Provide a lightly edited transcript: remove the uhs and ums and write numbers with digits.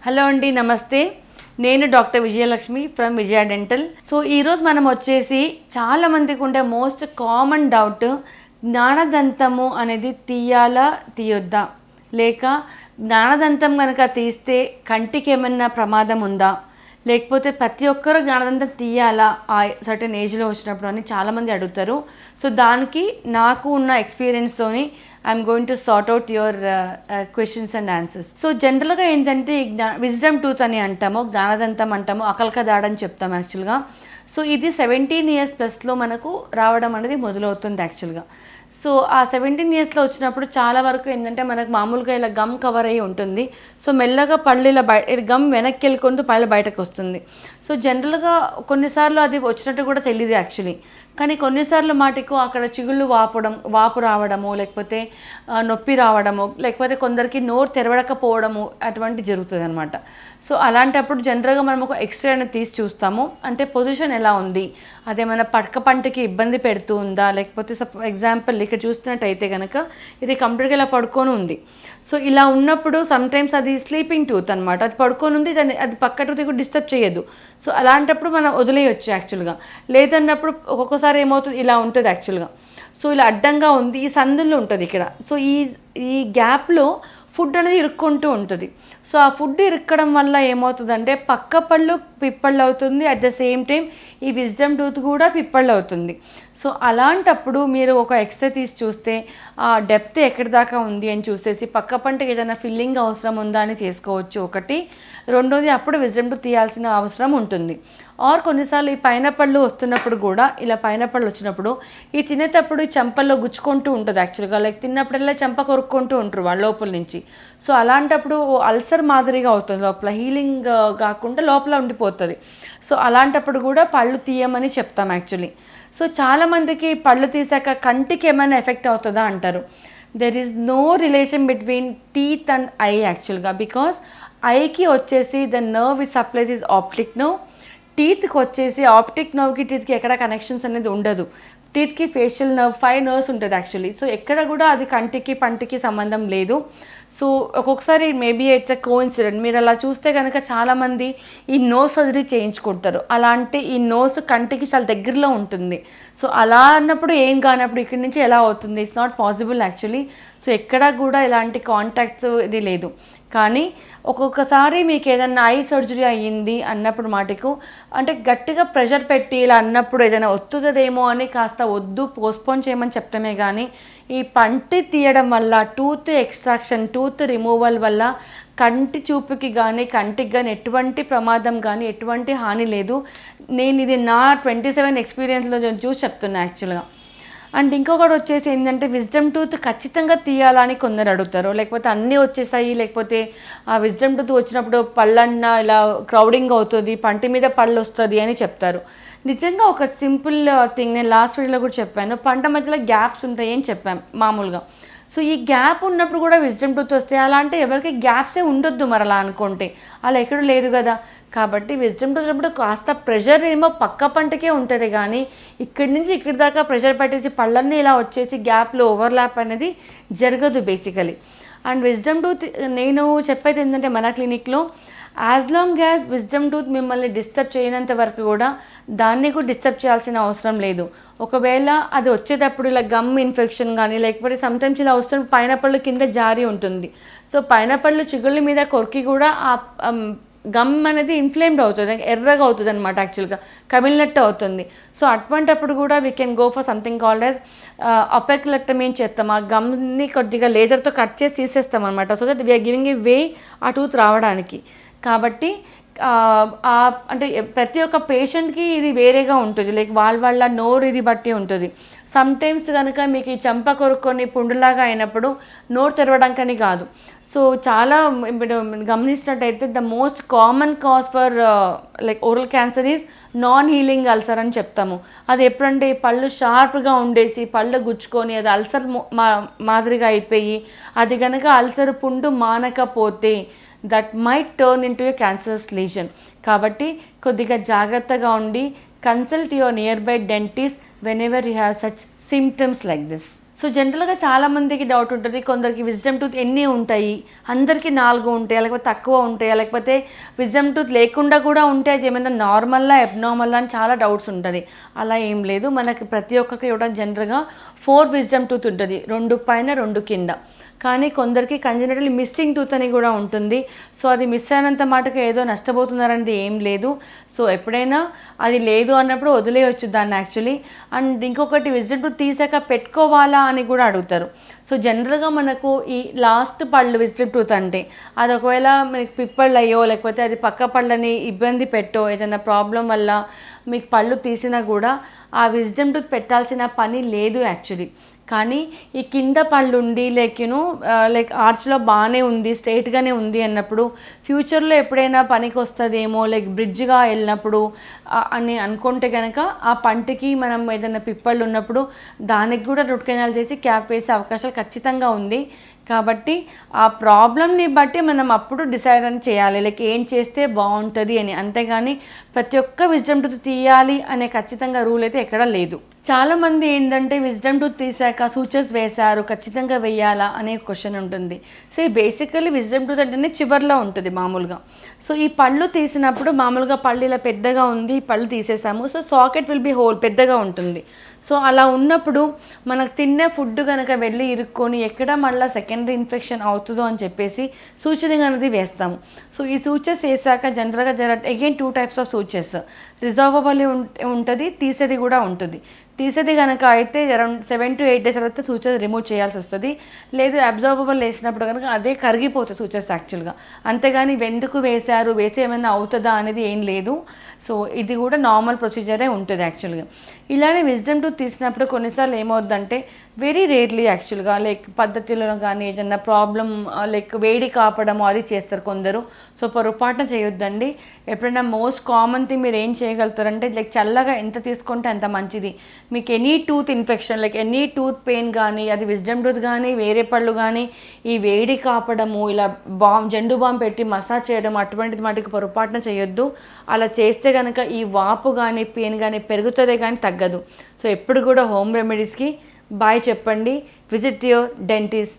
Hello అండి, నమస్తే. నేను doctor Vijayalakshmi from Vijaya dental. So ఈరోజు మనం వచ్చేసి చాలామందికి ఉండే మోస్ట్ కామన్ డౌట్, జ్ఞానదంతము అనేది తీయాలా తీయొద్దా, లేక జ్ఞానదంతం కనుక తీస్తే కంటికి ఏమన్నా ప్రమాదం ఉందా, లేకపోతే ప్రతి ఒక్కరు జ్ఞానదంతం తీయాలా ఆ సర్టెన్ ఏజ్లో వచ్చినప్పుడు అని చాలామంది అడుగుతారు. సో దానికి నాకు ఉన్న ఎక్స్పీరియన్స్తోని I'm going to sort out your questions and answers. So జనరల్గా ఏంటంటే విజ్డమ్ టూత్ అని అంటాము, జ్ఞానదంతం అంటాము, అకల్కదాడని చెప్తాము యాక్చువల్గా. సో ఇది 17 years ప్లస్లో మనకు రావడం అనేది మొదలవుతుంది యాక్చువల్గా. సో ఆ 17 yearsలో వచ్చినప్పుడు చాలా వరకు ఏంటంటే మనకు మామూలుగా ఇలా గమ్ కవర్ అయ్యి ఉంటుంది. సో మెల్లగా పళ్ళు ఇలా గమ్ వెనక్కి వెళ్ళుకుంటూ పళ్ళు బయటకు వస్తుంది. సో జనరల్గా కొన్నిసార్లు అది వచ్చినట్టు కూడా తెలియదు యాక్చువల్లీ. కానీ కొన్నిసార్లు మాటికు అక్కడ చిగుళ్ళు వాపు రావడము, లేకపోతే నొప్పి రావడము, లేకపోతే కొందరికి నోరు తెరవడకపోవడము అటువంటి జరుగుతుంది అనమాట. సో అలాంటప్పుడు జనరల్గా మనం ఒక ఎక్స్రే అనేది తీసి చూస్తాము. అంటే పొజిషన్ ఎలా ఉంది, అదేమైనా పక్క పంటకి ఇబ్బంది పెడుతూ ఉందా, లేకపోతే ఎగ్జాంపుల్ ఇక్కడ చూస్తున్నట్టయితే కనుక ఇది కంప్లీట్గా ఇలా పడుకొని ఉంది. సో ఇలా ఉన్నప్పుడు సమ్టైమ్స్ అది స్లీపింగ్ టూత్ అనమాట, అది పడుకొని ఉంది, దాన్ని అది పక్క టూత్ కూడా డిస్టర్బ్ చేయదు. సో అలాంటప్పుడు మనం వదిలేయచ్చు యాక్చువల్గా. లేదన్నప్పుడు ఒక్కొక్కసారి ఏమవుతుంది, ఇలా ఉంటుంది యాక్చువల్గా. సో ఇలా అడ్డంగా ఉంది, ఈ సందుల్లో ఉంటుంది ఇక్కడ. సో ఈ గ్యాప్లో ఫుడ్ అనేది ఇరుక్కుంటూ ఉంటుంది. సో ఆ ఫుడ్ ఇరుక్కడం వల్ల ఏమవుతుందంటే పక్క పళ్ళు పిప్పళ్ళు అవుతుంది, అట్ ద సేమ్ టైం ఈ విజ్డమ్ టూత్ కూడా పిప్పళ్ళు అవుతుంది. సో అలాంటప్పుడు మీరు ఒక ఎక్స్రే తీసి చూస్తే ఆ డెప్త్ ఎక్కడి దాకా ఉంది అని చూసేసి పక్క పంటకి ఏదైనా ఫిల్లింగ్ అవసరం ఉందా అని చేసుకోవచ్చు ఒకటి. రెండోది, అప్పుడు విజ్డమ్ టూత్ తీయాల్సిన అవసరం ఉంటుంది. ఆర్ కొన్నిసార్లు ఈ పైన పళ్ళు వస్తున్నప్పుడు కూడా, ఇలా పైన పళ్ళు వచ్చినప్పుడు ఈ తినేటప్పుడు ఈ చెంపల్లో గుచ్చుకుంటూ ఉంటుంది యాక్చువల్గా. లైక్ తిన్నప్పుడల్లా చెంప కొరుక్కుంటూ ఉంటారు వాళ్ళ లోపల నుంచి. సో అలాంటప్పుడు అల్సర్ మాదిరిగా అవుతుంది, లోపల హీలింగ్ కాకుండా లోపల ఉండిపోతుంది. సో అలాంటప్పుడు కూడా పళ్ళు తీయమని చెప్తాం యాక్చువల్లీ. సో చాలామందికి పళ్ళు తీసాక కంటికి ఏమైనా ఎఫెక్ట్ అవుతుందా అంటారు. There is no relation between teeth and eye యాక్చువల్గా. బికాస్ ఐకి వచ్చేసి the nerve is supplies is optic nerve, టీత్కి వచ్చేసి ఆప్టిక్ నర్వ్కి టీత్కి ఎక్కడ కనెక్షన్స్ అనేది ఉండదు. టీత్కి ఫేషియల్ నర్వ్ 5 nerves ఉంటుంది యాక్చువల్లీ. సో ఎక్కడ కూడా అది కంటికి పంటికి సంబంధం లేదు. సో ఒక్కొక్కసారి మేబీ ఇట్స్ అ కోఇన్సిడెంట్. మీరు అలా చూస్తే కనుక చాలామంది ఈ నోస్ సర్జరీ చేయించుకుంటారు. అలాంటి ఈ నోస్ కంటికి చాలా దగ్గరలో ఉంటుంది. సో అలా అన్నప్పుడు ఏం కానప్పుడు ఇక్కడి నుంచి ఎలా అవుతుంది, it's not possible actually. So ఎక్కడా కూడా ఇలాంటి కాంటాక్ట్స్ ఇది లేదు. కానీ ఒక్కొక్కసారి మీకు ఏదైనా ఐ సర్జరీ అయ్యింది అన్నప్పుడు మాటకు అంటే గట్టిగా ప్రెషర్ పెట్టి ఇలా అన్నప్పుడు ఏదైనా ఒత్తుతుందేమో అని కాస్త వద్దు పోస్ట్పోన్ చేయమని చెప్తామే. కానీ ఈ పంటి తీయడం వల్ల, టూత్ ఎక్స్ట్రాక్షన్, టూత్ రిమూవల్ వల్ల కంటి చూపుకి కానీ కంటికి కానీ ఎటువంటి ప్రమాదం కానీ ఎటువంటి హాని లేదు. నేను ఇది నా 27 ఎక్స్పీరియన్స్లో చూసి చెప్తున్నా యాక్చువల్గా. అండ్ ఇంకొకటి వచ్చేసి ఏంటంటే విజ్డమ్ టూత్ ఖచ్చితంగా తీయాలని కొందరు అడుగుతారు. లేకపోతే అన్నీ వచ్చేసాయి, లేకపోతే ఆ విజ్డమ్ టూత్ వచ్చినప్పుడు పళ్ళన్నా ఇలా క్రౌడింగ్ అవుతుంది, పంటి మీద పళ్ళు వస్తుంది అని చెప్తారు. నిజంగా ఒక సింపుల్ థింగ్ నేను లాస్ట్ వీడియోలో కూడా చెప్పాను, పంట మధ్యలో గ్యాప్స్ ఉంటాయి అని చెప్పాను మామూలుగా. సో ఈ గ్యాప్ ఉన్నప్పుడు కూడా విజ్డమ్ టూత్ వస్తే అలా అంటే ఎవరికి గ్యాప్సే ఉండొద్దు మరి అలా అనుకుంటే, అలా ఎక్కడ లేదు కదా. కాబట్టి విజ్డమ్ టూత్ ఉన్నప్పుడు కాస్త ప్రెషర్ ఏమో పక్క పంటకే ఉంటుంది, కానీ ఇక్కడి నుంచి ఇక్కడి దాకా ప్రెషర్ పెట్టేసి పళ్ళన్నీ ఇలా వచ్చేసి గ్యాప్లో ఓవర్లాప్ అనేది జరగదు బేసికలీ. అండ్ విజ్డమ్ టూత్ నేను చెప్పేది ఏంటంటే మన క్లినిక్లో as long as wisdom tooth మిమ్మల్ని డిస్టర్బ్ చేయనంత వరకు కూడా దాన్ని కూడా డిస్టర్బ్ చేయాల్సిన అవసరం లేదు. ఒకవేళ అది వచ్చేటప్పుడు ఇలా గమ్ ఇన్ఫెక్షన్ కానీ, లేకపోతే సమ్టైమ్స్ ఇలా వస్తున్నప్పుడు పైన పళ్ళు కింద జారి ఉంటుంది. సో పైన పళ్ళు చిగుళ్ళ మీద కొరికి కూడా ఆ గమ్ అనేది ఇన్ఫ్లేమ్డ్ అవుతుంది, ఎర్రగా అవుతుంది అనమాట, యాక్చువల్గా కమిలినట్టు అవుతుంది. సో అటువంటప్పుడు కూడా we can go for something called as apicoectomy అని చేస్తాం. ఆ గమ్ని కొద్దిగా లేజర్తో కట్ చేసి తీసేస్తాం అనమాట. So that we are giving a way ఆ టూత్ రావడానికి. కాబట్టి అంటే ప్రతి ఒక్క పేషెంట్కి ఇది వేరేగా ఉంటుంది, లైక్ వాళ్ళ నోరు ఇది బట్టి ఉంటుంది. సమ్టైమ్స్ కనుక మీకు ఈ చెంప కొరుక్కొని పుండులాగా అయినప్పుడు నోరు తెరవడానికని కాదు. సో చాలా ఇప్పుడు గమనించినట్టయితే the most common cause for like oral cancer is non healing ulcer అని చెప్తాము. అది ఎప్పుడంటే పళ్ళు షార్ప్గా ఉండేసి పళ్ళు గుచ్చుకొని అది అల్సర్ మాదిరిగా అయిపోయి అది కనుక అల్సర్ పుండు మానకపోతే that might turn into a cancerous lesion. కాబట్టి కొద్దిగా జాగ్రత్తగా ఉండి consult your nearby dentist whenever you have such symptoms like this. సో జనరల్గా చాలామందికి డౌట్ ఉంటుంది, కొందరికి విజ్డమ్ టూత్ ఎన్ని ఉంటాయి, అందరికీ 4 ఉంటాయా లేకపోతే తక్కువ ఉంటాయా, లేకపోతే విజ్డమ్ టూత్ లేకుండా కూడా ఉంటే అది ఏమైనా నార్మల్లా అబ్నార్మల్లా అని చాలా డౌట్స్ ఉంటుంది. అలా ఏం లేదు, మనకి ప్రతి ఒక్కరికి కూడా జనరల్గా 4 విజ్డమ్ టూత్ ఉంటుంది, 2 పైన 2 కింద. కానీ కొందరికి కంజనటల్ మిస్సింగ్ టూత్ అని కూడా ఉంటుంది. సో అది మిస్ అయినంత మాటకు ఏదో నష్టపోతున్నారనేది ఏం లేదు. సో ఎప్పుడైనా అది లేదు అన్నప్పుడు వదిలేయచ్చు దాన్ని యాక్చువల్లీ. అండ్ ఇంకొకటి విజ్డమ్ టూత్ తీసాక పెట్టుకోవాలా అని కూడా అడుగుతారు. సో జనరల్గా మనకు ఈ లాస్ట్ పళ్ళు విజ్డమ్ టూత్ అంటే అది ఒకవేళ మీకు పిప్పళ్ళు అయ్యో లేకపోతే అది పక్క పళ్ళని ఇబ్బంది పెట్టో ఏదైనా ప్రాబ్లం వల్ల మీకు పళ్ళు తీసినా కూడా ఆ విజ్డమ్ టూత్ పెట్టాల్సిన పని లేదు యాక్చువల్లీ. కానీ ఈ కింద పళ్ళు ఉండి లైక్ ఆర్చ్లో బాగానే ఉంది, స్ట్రైట్గానే ఉంది అన్నప్పుడు ఫ్యూచర్లో ఎప్పుడైనా పనికి వస్తుందేమో, లైక్ బ్రిడ్జ్గా వెళ్ళినప్పుడు అని అనుకుంటే కనుక ఆ పంటికి మనం ఏదైనా పిప్పళ్ళు ఉన్నప్పుడు దానికి కూడా రూట్ కెనాల్ చేసి క్యాప్ వేసే అవకాశాలు ఖచ్చితంగా ఉంది. కాబట్టి ఆ ప్రాబ్లమ్ని బట్టి మనం అప్పుడు డిసైడ్ అని చేయాలి, లైక్ ఏం చేస్తే బాగుంటుంది అని. అంతేగాని ప్రతి ఒక్క విజ్డమ్ టూత్ తీయాలి అనే ఖచ్చితంగా రూల్ అయితే ఎక్కడా లేదు. చాలామంది ఏంటంటే విజ్డమ్ టూత్ తీసాక సూచర్స్ వేశారు ఖచ్చితంగా వేయాలా అనే క్వశ్చన్ ఉంటుంది. సో బేసికల్లీ విజ్డమ్ టూత్ అంటేనే చివర్లో ఉంటుంది మామూలుగా. సో ఈ పళ్ళు తీసినప్పుడు మామూలుగా పళ్ళు ఇలా పెద్దగా ఉంది, పళ్ళు తీసేసాము, so socket will be hole పెద్దగా ఉంటుంది. సో అలా ఉన్నప్పుడు మనకు తిన్న ఫుడ్ కనుక వెళ్ళి ఇరుక్కొని ఎక్కడ మళ్ళీ సెకండరీ ఇన్ఫెక్షన్ అవుతుందో అని చెప్పేసి సూచన అనేది వేస్తాము. సో ఈ సూచర్స్ వేసాక జనరల్గా అగైన్ 2 టైప్స్ ఆఫ్ సూచర్స్, రిజర్వబుల్ ఉంటుంది, తీసేది కూడా ఉంటుంది. తీసేది కనుక అయితే అరౌండ్ 7 to 8 days తర్వాత సూచర్స్ రిమూవ్ చేయాల్సి వస్తుంది. లేదు అబ్జర్వబుల్ వేసినప్పుడు కనుక అదే కరిగిపోతుంది సూచర్స్ యాక్చువల్గా. అంతేగాని ఎందుకు వేసి ఏమైనా అవుతుందా అనేది ఏం లేదు. సో ఇది కూడా నార్మల్ ప్రొసీజరే ఉంటుంది యాక్చువల్గా. ఇలానే విజ్డమ్ టూత్ తీసినప్పుడు కొన్నిసార్లు ఏమవుద్దంటే వెరీ రేర్లీ యాక్చువల్గా లైక్ పద్ధతిలో కానీ ఏదైనా ప్రాబ్లం లైక్ వేడి కాపడము అది చేస్తారు కొందరు. సో పొరపాటున చేయొద్దండి. ఎప్పుడైనా మోస్ట్ కామన్ థింగ్ మీరు ఏం చేయగలుగుతారంటే లైక్ చల్లగా ఎంత తీసుకుంటే అంత మంచిది. మీకు any tooth infection like any tooth pain కానీ అది విజ్డమ్ టూత్ కానీ వేరే పళ్ళు కానీ ఈ వేడి కాపడము ఇలా జెండు బామ్ పెట్టి మసాజ్ చేయడం అటువంటిది మటుకు పొరపాటున చేయొద్దు. అలా చేస్తే కనుక ఈ వాపు కానీ పెయిన్ కానీ పెరుగుతుందే కానీ తగ్గదు. సో ఎప్పుడు కూడా హోమ్ రెమెడీస్కి బాయ్ చెప్పండి. Visit your dentist.